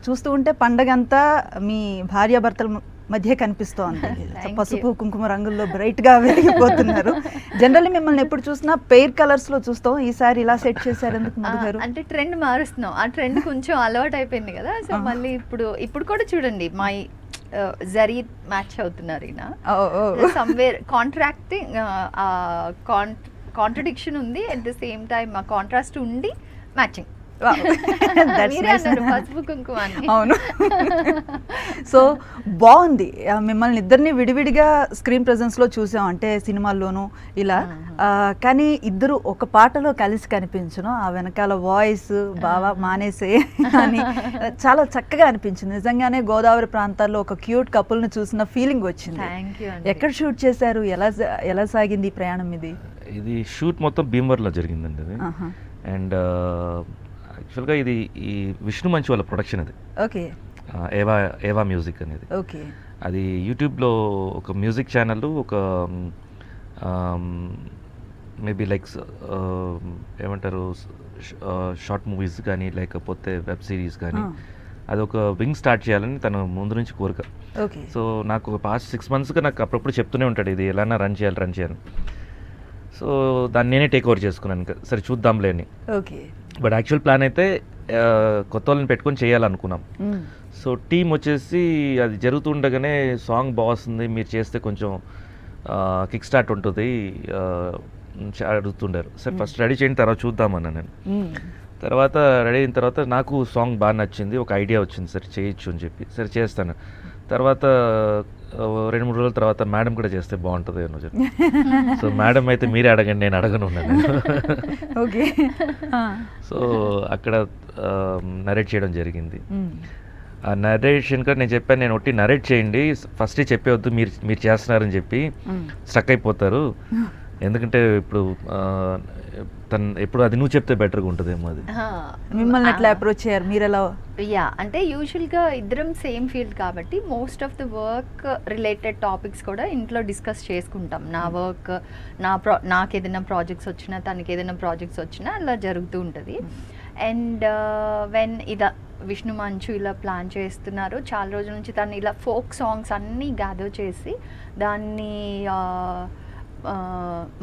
చూస్తూ ఉంటే పండగంతా మీ భార్యాభర్తల మధ్య కనిపిస్తోంది. పసుపు కుంకుమ రంగుల్లో బ్రైట్గా వెలిగిపోతున్నారు. జనరల్లీ మిమ్మల్ని ఎప్పుడు చూసినా పెయిర్ కలర్స్లో చూస్తాం, ఈసారి ఇలా సెట్ చేశారు ఎందుకు మధు గారు? అంటే ట్రెండ్ మారుస్తున్నాం, ఆ ట్రెండ్ కొంచెం అలవాటు అయిపోయింది కదా. సో మళ్ళీ ఇప్పుడు కూడా చూడండి మై జరీ మ్యాచ్ అవుతున్నారు ఈయన. సమ్వేర్ కాంట్రాక్టింగ్ కాంట్రడిక్షన్ ఉంది, అట్ ద సేమ్ టైమ్ ఆ కాంట్రాస్ట్ ఉండి మ్యాచింగ్. పసుపు కుంకుమ. అవును. సో బాగుంది. మిమ్మల్ని ఇద్దరిని విడివిడిగా స్క్రీన్ ప్రెజెన్స్లో చూసాం, అంటే సినిమాల్లోనూ ఇలా. కానీ ఇద్దరు ఒక పాటలో కలిసి కనిపించను, ఆ వెనకాల వాయిస్ బాగా మానేసే అని చాలా చక్కగా అనిపించింది. నిజంగానే గోదావరి ప్రాంతాల్లో ఒక క్యూట్ కపుల్ని చూసిన ఫీలింగ్ వచ్చింది. ఎక్కడ షూట్ చేశారు, ఎలా సాగింది ఈ ప్రయాణం? ఇది షూట్ మొత్తం భీమవరంలో జరిగిందండి అది. అండ్ యాక్చువల్గా ఇది ఈ విష్ణు మంచు వాళ్ళ ప్రొడక్షన్ అది. ఓకే. ఏవా మ్యూజిక్ అనేది. ఓకే. అది యూట్యూబ్లో ఒక మ్యూజిక్ ఛానల్, ఒక మేబీ లైక్ ఏమంటారు షార్ట్ మూవీస్ కానీ లేకపోతే వెబ్ సిరీస్ కానీ అది ఒక వింగ్ స్టార్ట్ చేయాలని తను ముందు నుంచి కోరిక. సో నాకు పాస్ట్ 6 monthsగా నాకు అప్పుడప్పుడు చెప్తూనే ఉంటాడు ఇది ఎలా రన్ చేయాలి. సో దాన్ని నేనే టేక్ ఓవర్ చేసుకున్నాను, సరే చూద్దాంలే అని. ఓకే. బట్ యాక్చువల్ ప్లాన్ అయితే కొత్త వాళ్ళని పెట్టుకొని చేయాలనుకున్నాం. సో టీం వచ్చేసి అది జరుగుతుండగానే సాంగ్ బాగుంది, మీరు చేస్తే కొంచెం కిక్ స్టార్ట్ ఉంటుంది అడుగుతుండారు. సరే ఫస్ట్ రెడీ చేయండి, తర్వాత చూద్దామన్నా నేను. తర్వాత రెడీ అయిన తర్వాత నాకు సాంగ్ బాగా నచ్చింది, ఒక ఐడియా వచ్చింది, సరే చేయొచ్చు అని చెప్పి సరే చేస్తాను. తర్వాత 2-3 రోజుల తర్వాత మేడం కూడా చేస్తే బాగుంటుంది అని చెప్పి, సో మేడం అయితే మీరే అడగండి, నేను అడగను ఉన్నాను. ఓకే. సో అక్కడ నరేట్ చేయడం జరిగింది. ఆ నరేషన్ కూడా నేను చెప్పాను, నేను ఒట్టి నరేట్ చేయండి, ఫస్టే చెప్పేవద్దు మీరు చేస్తున్నారని చెప్పి స్ట్రక్ అయిపోతారు, ఎందుకంటే ఇప్పుడు తను ఎప్పుడు అది నువ్వు చెప్తే బెటర్గా ఉంటుందేమో. అది మిమ్మల్ని ఎట్లా అప్రోచ్ చేయారు మీరు? ఎలా? అంటే యూజువల్గా ఇద్దరం సేమ్ ఫీల్డ్ కాబట్టి most of the work related topics కూడా ఇంట్లో డిస్కస్ చేసుకుంటాం. నా వర్క్ నాకు ఏదైనా ప్రాజెక్ట్స్ వచ్చినా తనకి ఏదైనా ప్రాజెక్ట్స్ వచ్చినా అలా జరుగుతూ ఉంటుంది. అండ్ వెన్ ఇలా విష్ణు మంచు ఇలా ప్లాన్ చేస్తున్నారు చాలా రోజుల నుంచి, తను ఇలా ఫోక్ సాంగ్స్ అన్నీ గ్యాదర్ చేసి దాన్ని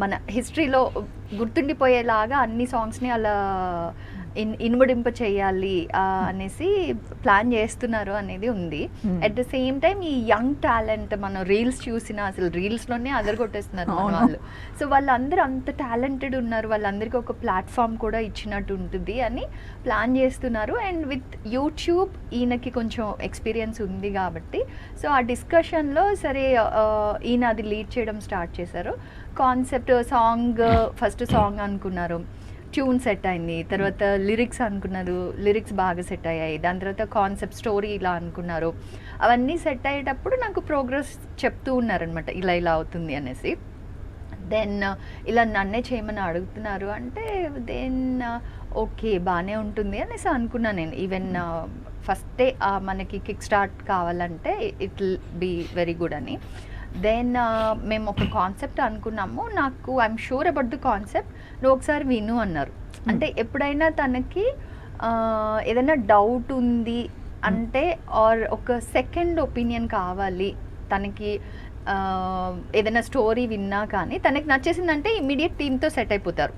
మన హిస్టరీలో గుర్తుండిపోయేలాగా అన్ని సాంగ్స్ని అలా ఇనుమడింప చేయాలి అనేసి ప్లాన్ చేస్తున్నారు అనేది ఉంది. అట్ ద సేమ్ టైం ఈ యంగ్ టాలెంట్ మనం రీల్స్ చూసినా అసలు రీల్స్లోనే అదరగొట్టేస్తున్నారు వాళ్ళు. సో వాళ్ళందరూ అంత టాలెంటెడ్ ఉన్నారు, వాళ్ళందరికీ ఒక ప్లాట్ఫామ్ కూడా ఇచ్చినట్టు ఉంటుంది అని ప్లాన్ చేస్తున్నారు. అండ్ విత్ యూట్యూబ్ ఈయనకి కొంచెం ఎక్స్పీరియన్స్ ఉంది కాబట్టి సో ఆ డిస్కషన్లో సరే ఈయన అది లీడ్ చేయడం స్టార్ట్ చేశారు. కాన్సెప్ట్ ఫస్ట్ సాంగ్ అనుకున్నారు, ట్యూన్ సెట్ అయింది, తర్వాత లిరిక్స్ అనుకున్నారు, లిరిక్స్ బాగా సెట్ అయ్యాయి, దాని తర్వాత కాన్సెప్ట్ స్టోరీ ఇలా అనుకున్నారు. అవన్నీ సెట్ అయ్యేటప్పుడు నాకు ప్రోగ్రెస్ చెప్తూ ఉన్నారనమాట, ఇలా అవుతుంది అనేసి. దెన్ ఇలా నన్నే చేయమని అడుగుతున్నారు అంటే దెన్ ఓకే బాగానే ఉంటుంది అనేసి అనుకున్నాను నేను. ఈవెన్ ఫస్టే మనకి కిక్ స్టార్ట్ కావాలంటే it will be very good అని. దెన్ మేము ఒక కాన్సెప్ట్ అనుకున్నాము, నాకు I'm sure about the concept, నువ్వు ఒకసారి విను అన్నారు. అంటే ఎప్పుడైనా తనకి ఏదైనా డౌట్ ఉంది అంటే ఆర్ ఒక సెకండ్ ఒపీనియన్ కావాలి, తనకి ఏదైనా స్టోరీ విన్నా కానీ తనకి నచ్చేసిందంటే ఇమీడియట్ టీమ్తో సెట్ అయిపోతారు.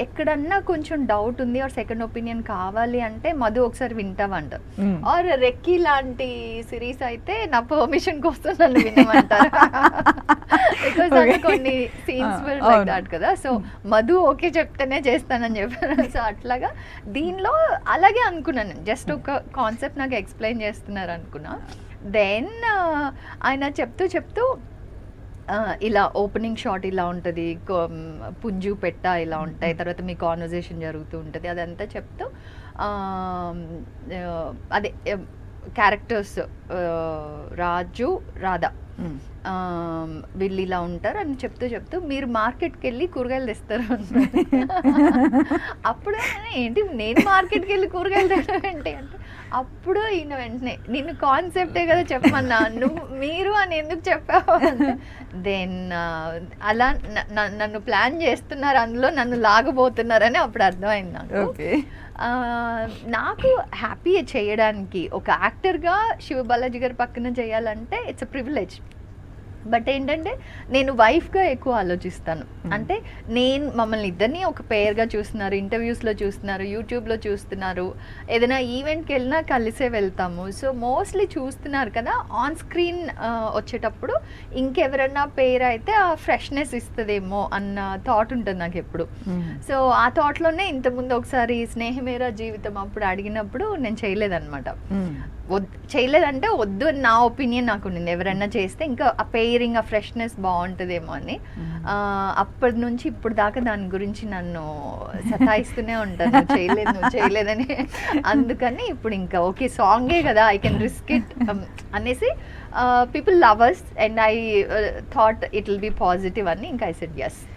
ఎక్కడన్నా కొంచెం డౌట్ ఉంది ఆర్ సెకండ్ ఒపీనియన్ కావాలి అంటే మధు ఒకసారి వింటామంటారు. ఆర్ రెక్కీ లాంటి సిరీస్ అయితే నా పర్మిషన్ కోసం నన్ను వినమంటారు, బికాస్ నాకు కొన్ని సీన్స్ లైక్ దాట్ కదా. సో మధు ఓకే చెప్తేనే చేస్తానని చెప్పారు. సో అట్లాగా దీనిలో అలాగే అనుకున్నాను, జస్ట్ ఒక కాన్సెప్ట్ నాకు ఎక్స్ప్లెయిన్ చేస్తున్నారు అనుకున్నా. దెన్ ఆయన చెప్తూ ఇలా ఓపెనింగ్ షాట్ ఇలా ఉంటుంది, పుంజు పెట్ట ఇలా ఉంటాయి, తర్వాత మీ కాన్వర్జేషన్ జరుగుతూ ఉంటుంది, అదంతా చెప్తూ అదే క్యారెక్టర్స్ రాజు రాధా వీళ్ళు ఇలా ఉంటారు అని చెప్తూ మీరు మార్కెట్కి వెళ్ళి కూరగాయలు తెస్తారు అప్పుడు ఏంటి నేను మార్కెట్కి వెళ్ళి కూరగాయలు తెచ్చడం ఏంటి అంటే అప్పుడు ఈయన వెంటనే నిన్ను కాన్సెప్టే కదా చెప్పమన్నా మీరు అని ఎందుకు చెప్పావు దెన్ అలా నన్ను ప్లాన్ చేస్తున్నారు, అందులో నన్ను లాగబోతున్నారని అప్పుడు అర్థమైంది నాకు. నాకు హ్యాపీ చేయడానికి ఒక యాక్టర్గా శివ బాలాజీ గారి పక్కన చేయాలంటే ఇట్స్ అ ప్రివిలేజ్. బట్ ఏంటంటే నేను వైఫ్గా ఎక్కువ ఆలోచిస్తాను. అంటే మమ్మల్ని ఇద్దరిని ఒక పేర్గా చూస్తున్నారు, ఇంటర్వ్యూస్లో చూస్తున్నారు, యూట్యూబ్లో చూస్తున్నారు, ఏదైనా ఈవెంట్కి వెళ్ళినా కలిసే వెళ్తాము. సో మోస్ట్లీ చూస్తున్నారు కదా, ఆన్ స్క్రీన్ వచ్చేటప్పుడు ఇంకెవరన్నా పేరు అయితే ఆ ఫ్రెష్నెస్ ఇస్తుందేమో అన్న థాట్ ఉంటుంది నాకు ఎప్పుడు. సో ఆ థాట్లోనే ఇంతకుముందు ఒకసారి స్నేహమేరా జీవితం అప్పుడు అడిగినప్పుడు నేను చేయలేదన్నమాట. చేయలేదంటే వద్దు అని నా ఒపీనియన్ నాకు ఉండింది, ఎవరైనా చేస్తే ఇంకా ఆ పేరింగ్ ఆ ఫ్రెష్నెస్ బాగుంటుందేమో అని. అప్పటి నుంచి ఇప్పుడు దాకా దాని గురించి నన్ను సతాయిస్తూనే ఉంటాను, నువ్వు చేయలేదని. అందుకని ఇప్పుడు ఇంకా ఓకే సాంగే కదా, ఐ కెన్ రిస్క్ ఇట్ అనేసి people love us and I thought it will be positive అని ఇంకా ఐ సెడ్ yes.